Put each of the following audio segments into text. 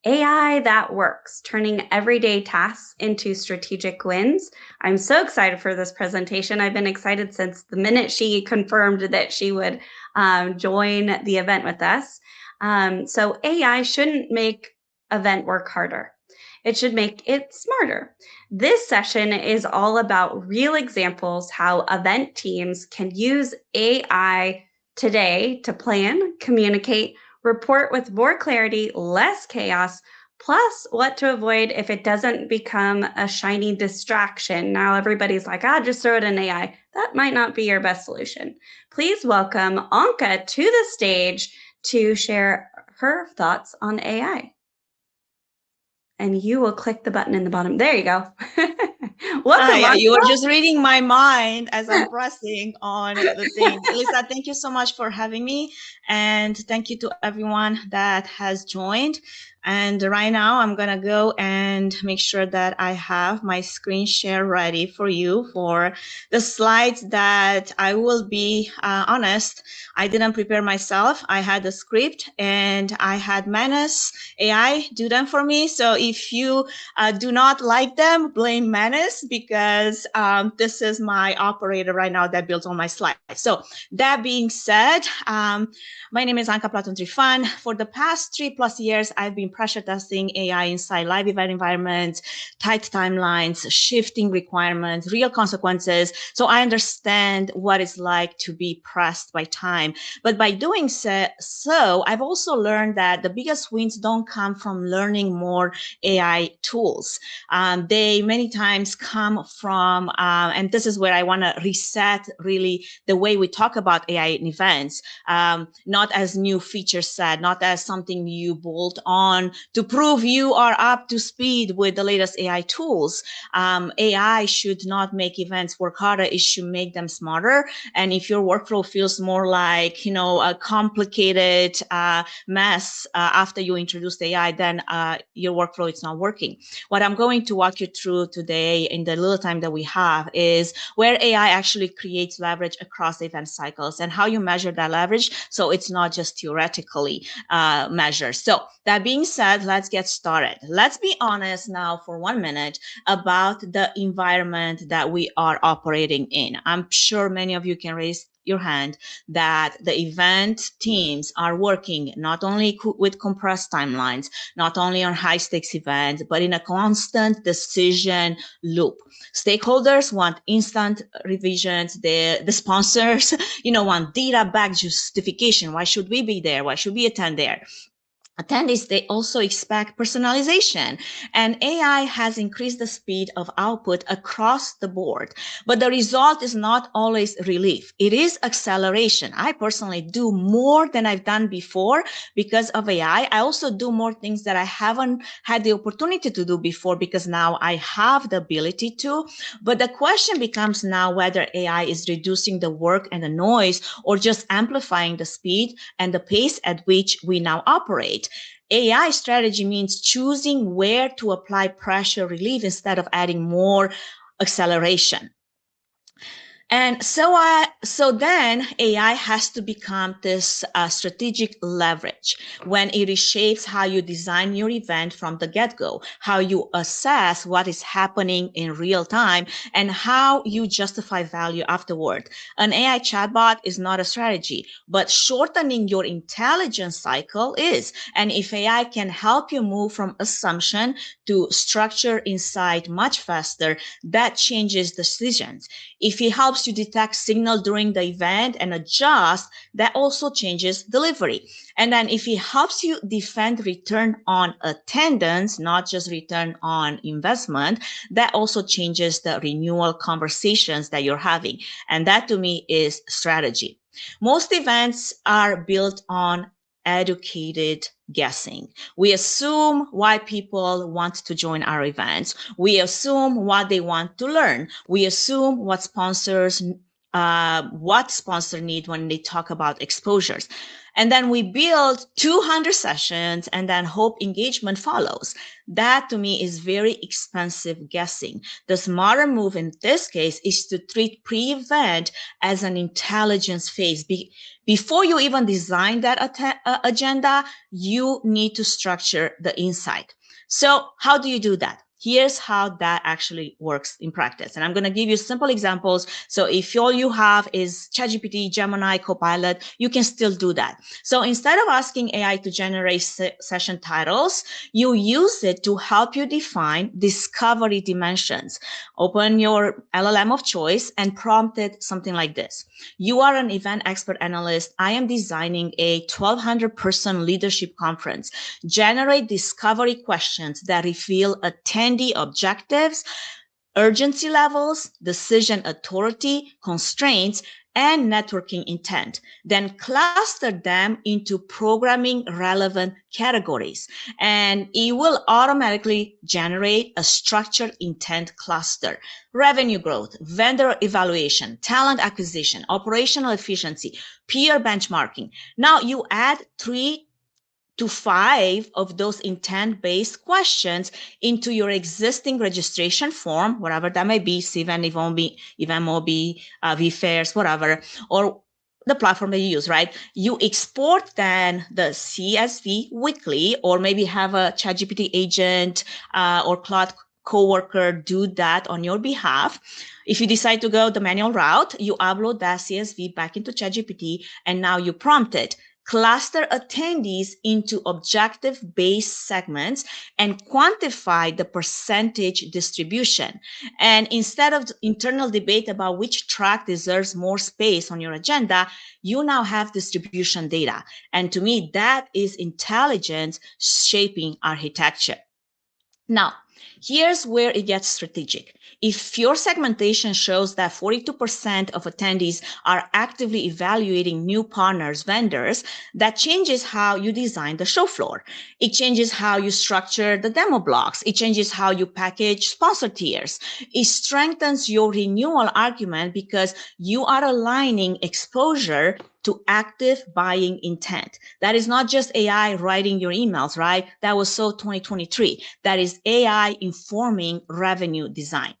AI that works, turning everyday tasks into strategic wins. I'm so excited for this presentation. I've been excited since the minute she confirmed that she would join the event with us. So AI shouldn't make event work harder. It should make it smarter. This session is all about real examples how event teams can use AI today to plan, communicate, report with more clarity, less chaos, plus what to avoid if it doesn't become a shiny distraction. Now everybody's like, just throw it in AI. That might not be your best solution. Please welcome Anca to the stage to share her thoughts on AI. And you will click the button in the bottom. There you go. Welcome, Hi, Anca. you were just reading my mind as I'm pressing on the thing. Lisa, thank you so much for having me. And thank you to everyone that has joined. And right now I'm going to go and make sure that I have my screen share ready for you for the slides that I will be honest. I didn't prepare myself. I had a script and I had Manus AI do them for me. So if you do not like them, blame Manus because this is my operator right now that builds all my slides. So that being said, my name is Anca Platon Trifan. For the past 3+ years, I've been pressure testing AI inside live event environments, tight timelines, shifting requirements, real consequences. So I understand what it's like to be pressed by time. But by doing so, I've also learned that the biggest wins don't come from learning more AI tools. They many times come from, and this is where I want to reset really the way we talk about AI in events, not as new feature set, not as something you bolt on to prove you are up to speed with the latest AI tools. AI should not make events work harder. It should make them smarter. And if your workflow feels more like, a complicated mess after you introduced AI, then your workflow is not working. What I'm going to walk you through today in the little time that we have is where AI actually creates leverage across the event cycles and how you measure that leverage so it's not just theoretically measured. So that being said, let's get started. Let's be honest now for 1 minute about the environment that we are operating in. I'm sure many of you can raise your hand that the event teams are working not only with compressed timelines, not only on high stakes events, but in a constant decision loop. Stakeholders want instant revisions. The sponsors, want data-backed justification. Why should we be there? Why should we attend there? Attendees, they also expect personalization, and AI has increased the speed of output across the board. But the result is not always relief. It is acceleration. I personally do more than I've done before because of AI. I also do more things that I haven't had the opportunity to do before because now I have the ability to. But the question becomes now whether AI is reducing the work and the noise or just amplifying the speed and the pace at which we now operate. AI strategy means choosing where to apply pressure relief instead of adding more acceleration. And so then AI has to become this strategic leverage when it reshapes how you design your event from the get-go, how you assess what is happening in real time, and how you justify value afterward. An AI chatbot is not a strategy, but shortening your intelligence cycle is. And if AI can help you move from assumption to structure insight much faster, that changes decisions. If it helps you detect signal during the event and adjust, that also changes delivery. And then if it helps you defend return on attendance, not just return on investment, that also changes the renewal conversations that you're having. And that to me is strategy. Most events are built on educated guessing. We assume why people want to join our events. We assume what they want to learn. We assume what sponsors what sponsor need when they talk about exposures. And then we build 200 sessions and then hope engagement follows. That to me is very expensive guessing. The smarter move in this case is to treat pre-event as an intelligence phase. Before you even design that agenda, you need to structure the insight. So how do you do that? Here's how that actually works in practice. And I'm going to give you simple examples. So if all you have is ChatGPT, Gemini, Copilot, you can still do that. So instead of asking AI to generate session titles, you use it to help you define discovery dimensions. Open your LLM of choice and prompt it something like this. You are an event expert analyst. I am designing a 1,200 person leadership conference. Generate discovery questions that reveal attendee objectives, urgency levels, decision authority, constraints, and networking intent. Then cluster them into programming relevant categories. And it will automatically generate a structured intent cluster. Revenue growth, vendor evaluation, talent acquisition, operational efficiency, peer benchmarking. Now you add 3 to 5 of those intent-based questions into your existing registration form, whatever that may be, Cvent, EventMobi, vFairs, whatever, or the platform that you use, right? You export then the CSV weekly, or maybe have a ChatGPT agent or Claude coworker do that on your behalf. If you decide to go the manual route, you upload that CSV back into ChatGPT, and now you prompt it. Cluster attendees into objective-based segments and quantify the percentage distribution. And instead of internal debate about which track deserves more space on your agenda, you now have distribution data. And to me, that is intelligence shaping architecture. Now, here's where it gets strategic. If your segmentation shows that 42% of attendees are actively evaluating new partners, vendors, that changes how you design the show floor. It changes how you structure the demo blocks. It changes how you package sponsor tiers. It strengthens your renewal argument because you are aligning exposure to active buying intent. That is not just AI writing your emails, right? That was so 2023. That is AI informing revenue design.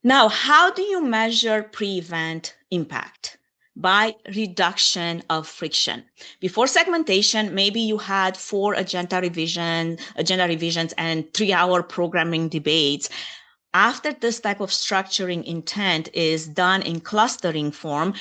Now, how do you measure pre-event impact? By reduction of friction. Before segmentation, maybe you had 4 agenda revisions and 3-hour programming debates. After this type of structuring intent is done in clustering form,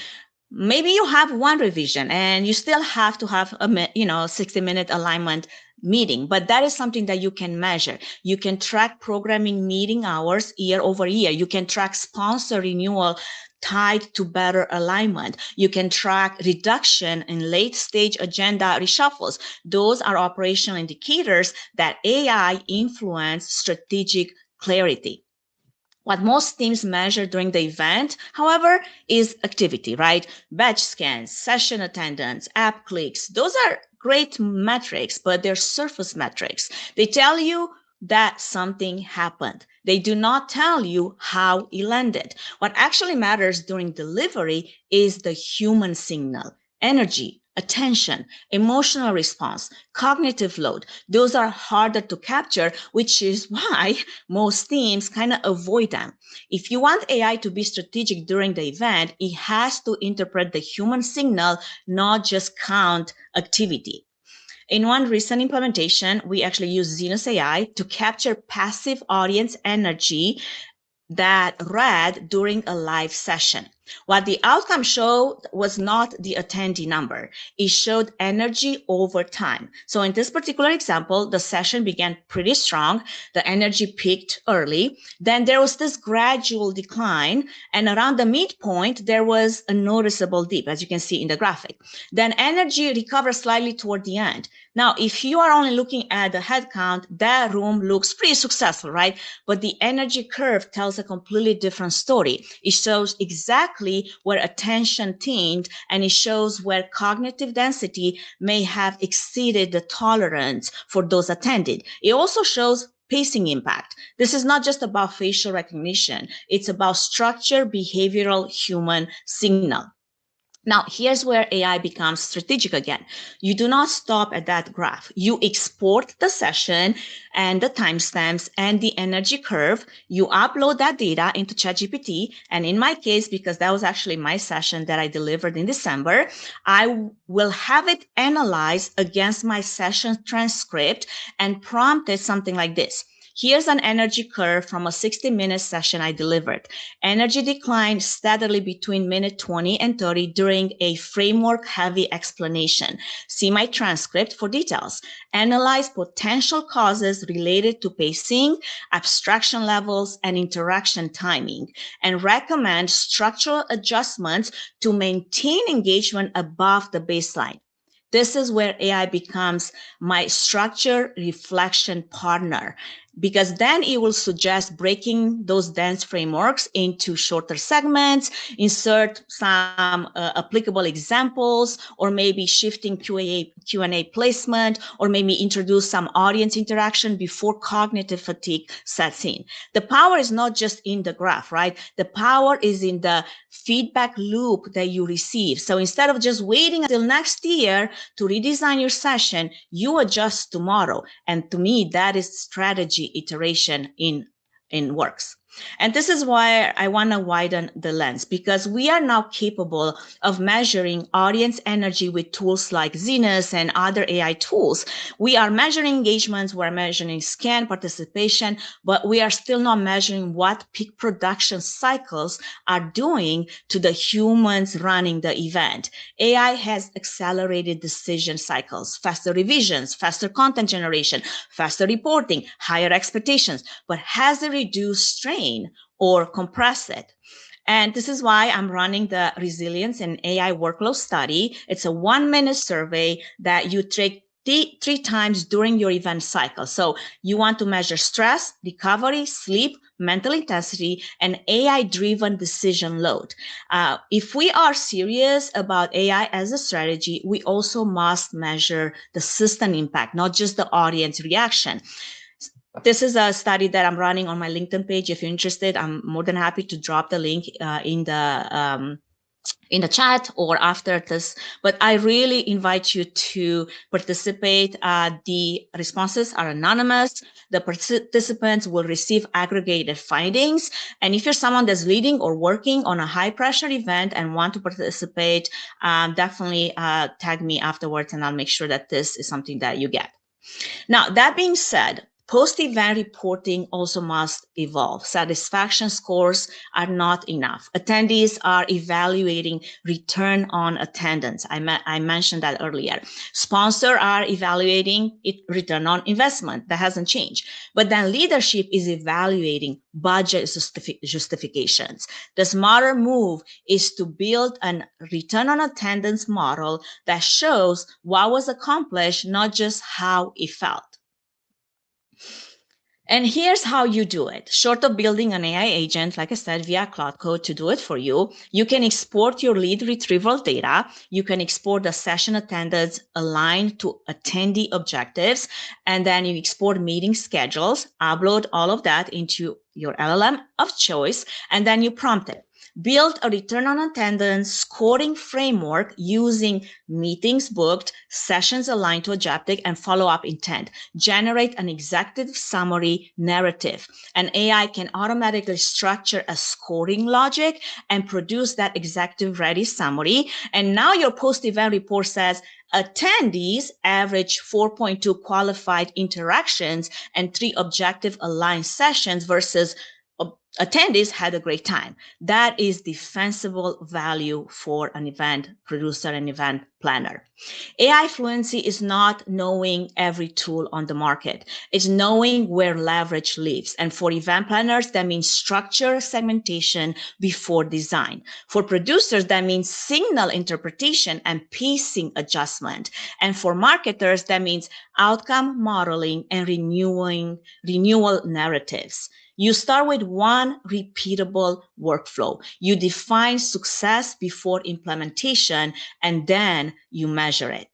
maybe you have 1 revision and you still have to have a 60-minute alignment meeting, but that is something that you can measure. You can track programming meeting hours year over year. You can track sponsor renewal tied to better alignment. You can track reduction in late stage agenda reshuffles. Those are operational indicators that AI influence strategic clarity. What most teams measure during the event, however, is activity, right? Batch scans, session attendance, app clicks. Those are great metrics, but they're surface metrics. They tell you that something happened. They do not tell you how it landed. What actually matters during delivery is the human signal, energy, attention, emotional response, cognitive load. Those are harder to capture, which is why most teams kind of avoid them. If you want AI to be strategic during the event, it has to interpret the human signal, not just count activity. In one recent implementation, we actually used Zenus AI to capture passive audience energy that read during a live session. What the outcome showed was not the attendee number. It showed energy over time. So in this particular example, the session began pretty strong. The energy peaked early. Then there was this gradual decline. And around the midpoint, there was a noticeable dip, as you can see in the graphic. Then energy recovered slightly toward the end. Now, if you are only looking at the head count, that room looks pretty successful, right? But the energy curve tells a completely different story. It shows exactly where attention thinned, and it shows where cognitive density may have exceeded the tolerance for those attended. It also shows pacing impact. This is not just about facial recognition. It's about structure, behavioral, human signal. Now, here's where AI becomes strategic again. You do not stop at that graph. You export the session and the timestamps and the energy curve. You upload that data into ChatGPT. And in my case, because that was actually my session that I delivered in December, I will have it analyzed against my session transcript and prompted something like this. Here's an energy curve from a 60-minute session I delivered. Energy declined steadily between minute 20 and 30 during a framework-heavy explanation. See my transcript for details. Analyze potential causes related to pacing, abstraction levels, and interaction timing, and recommend structural adjustments to maintain engagement above the baseline. This is where AI becomes my structure reflection partner, because then it will suggest breaking those dense frameworks into shorter segments, insert some applicable examples, or maybe shifting Q&A placement, or maybe introduce some audience interaction before cognitive fatigue sets in. The power is not just in the graph, right? The power is in the feedback loop that you receive. So instead of just waiting until next year to redesign your session, you adjust tomorrow. And to me, that is strategy iteration in works. And this is why I want to widen the lens, because we are now capable of measuring audience energy with tools like Zenus and other AI tools. We are measuring engagements, we're measuring scan participation, but we are still not measuring what peak production cycles are doing to the humans running the event. AI has accelerated decision cycles, faster revisions, faster content generation, faster reporting, higher expectations, but has it reduced strain or compress it? And this is why I'm running the Resilience and AI Workload Study. It's a 1-minute survey that you take three times during your event cycle. So you want to measure stress, recovery, sleep, mental intensity, and AI-driven decision load. If we are serious about AI as a strategy, we also must measure the system impact, not just the audience reaction. This is a study that I'm running on my LinkedIn page. If you're interested, I'm more than happy to drop the link in the chat or after this. But I really invite you to participate. The responses are anonymous. The participants will receive aggregated findings. And if you're someone that's leading or working on a high pressure event and want to participate, definitely tag me afterwards, and I'll make sure that this is something that you get. Now, that being said, post-event reporting also must evolve. Satisfaction scores are not enough. Attendees are evaluating return on attendance. I mentioned that earlier. Sponsors are evaluating return on investment. That hasn't changed. But then leadership is evaluating budget justifications. The smarter move is to build a return on attendance model that shows what was accomplished, not just how it felt. And here's how you do it. Short of building an AI agent, like I said, via Cloud Code to do it for you, you can export your lead retrieval data. You can export the session attendance aligned to attendee objectives. And then you export meeting schedules, upload all of that into your LLM of choice, and then you prompt it. Build a return on attendance scoring framework using meetings booked, sessions aligned to objective, and follow-up intent. Generate an executive summary narrative. And AI can automatically structure a scoring logic and produce that executive-ready summary. And now your post-event report says, attendees average 4.2 qualified interactions and 3 objective-aligned sessions versus attendees had a great time. That is defensible value for an event producer and event planner. AI fluency is not knowing every tool on the market. It's knowing where leverage lives. And for event planners, that means structure segmentation before design. For producers, that means signal interpretation and pacing adjustment. And for marketers, that means outcome modeling and renewal narratives. You start with one repeatable workflow. You define success before implementation, and then you measure it.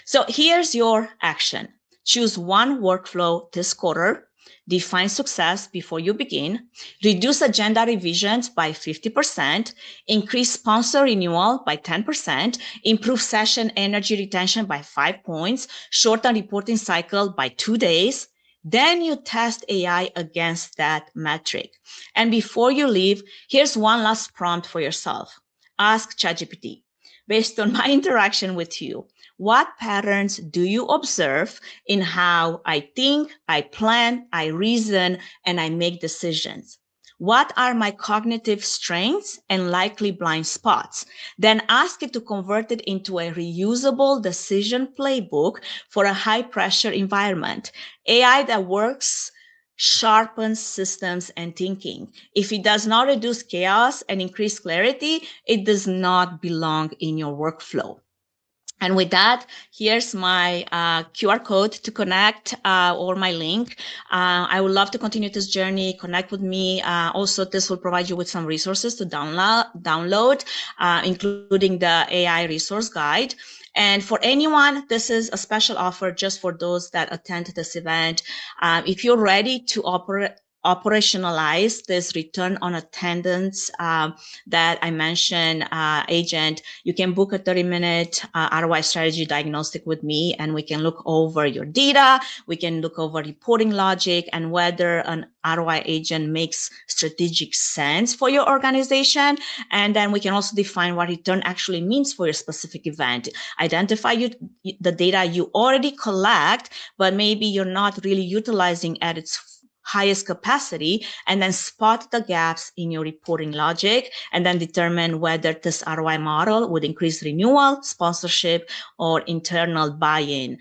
So here's your action. Choose one workflow this quarter. define success before you begin, reduce agenda revisions by 50%, increase sponsor renewal by 10%, improve session energy retention by 5 points, shorten reporting cycle by 2 days. Then you test AI against that metric. And before you leave, here's one last prompt for yourself. Ask ChatGPT, based on my interaction with you, what patterns do you observe in how I think, I plan, I reason, and I make decisions? What are my cognitive strengths and likely blind spots? Then ask it to convert it into a reusable decision playbook for a high pressure environment. AI that works sharpens systems and thinking. If it does not reduce chaos and increase clarity, it does not belong in your workflow. And with that, here's my QR code to connect or my link. I would love to continue this journey. Connect with me. Also, this will provide you with some resources to download, including the AI resource guide. And for anyone, this is a special offer just for those that attend this event. If you're ready to operationalize this return on attendance that I mentioned, agent, you can book a 30-minute ROI strategy diagnostic with me, and we can look over your data. We can look over reporting logic and whether an ROI agent makes strategic sense for your organization. And then we can also define what return actually means for your specific event. Identify the data you already collect, but maybe you're not really utilizing at its highest capacity, and then spot the gaps in your reporting logic, and then determine whether this ROI model would increase renewal, sponsorship, or internal buy-in.